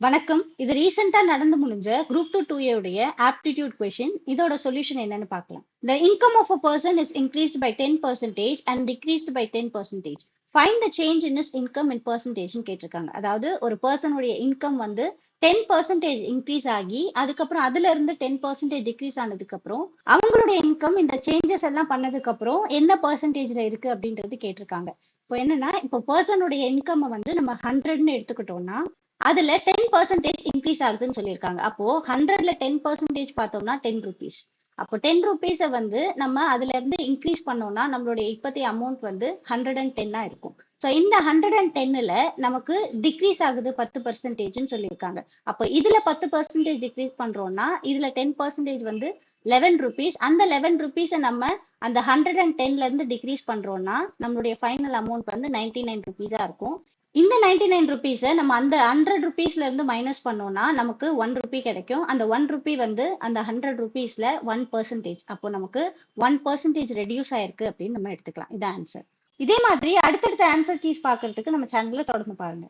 வணக்கம். இது ரீசெண்டா நடந்து முடிஞ்ச குரூப் 2 2A உடைய ஆப்டிடியூட் கொஸ்டின். இதோட சொல்யூஷன் என்னன்னு பார்க்கலாம். The income of a person is increased by 10% and decreased by 10%. Find the change in his income in percentage கேட்டிருக்காங்க. அதாவது ஒரு பர்சனுடைய இன்கம் வந்து 10% இன்க்ரீஸ் ஆகி அதுக்கப்புறம் அதுல இருந்து 10% டிக்ரீஸ் ஆனதுக்கு அப்புறம் அவங்களுடைய இன்கம் இந்த சேஞ்சஸ் எல்லாம் பண்ணதுக்கு அப்புறம் என்ன பர்சன்டேஜ்ல இருக்கு அப்படின்றது கேட்டிருக்காங்க. இப்போ என்னன்னா, இப்போ பர்சனுடைய இன்கம் வந்து நம்ம 100ன்னு எடுத்துக்கிட்டோம்னா அதுல 10% இன்க்ரீஸ் ஆகுதுன்னு சொல்லியிருக்காங்க. அப்போ 100ல 10% பார்த்தோம்னா 10 ருபீஸ். அப்போ 10 ருபீஸை வந்து நம்ம அதுல இருந்து இன்க்ரீஸ் பண்ணோம்னா நம்மளுடைய இப்போதைய அமௌண்ட் வந்து 110 இருக்கும். ஸோ இந்த 110ல நமக்கு டிக்ரீஸ் ஆகுது 10%ன்னு சொல்லியிருக்காங்க. அப்போ இதுல 10% டிக்ரீஸ் பண்றோம்னா இதுல 10% வந்து 11 ருபீஸ். அந்த 11 ருபீஸை நம்ம அந்த 110ல இருந்து டிக்ரீஸ் பண்றோம்னா நம்மளுடைய ஃபைனல் அமௌண்ட் வந்து 99 ருபீஸா இருக்கும். இந்த 99 ருபீஸை நம்ம அந்த 100 ருபீஸ்ல இருந்து மைனஸ் பண்ணோம்னா நமக்கு 1 ருபி கிடைக்கும். அந்த 1 ருபி வந்து அந்த 100 ருபீஸ்ல 1%. அப்போ நமக்கு 1% ரெடியூஸ் ஆயிருக்கு அப்படின்னு நம்ம எடுத்துக்கலாம். இதான் ஆன்சர். இதே மாதிரி அடுத்தடுத்த ஆன்சர் கீஸ் பார்க்கறதுக்கு நம்ம சேனல்ல தொடர்ந்து பாருங்க.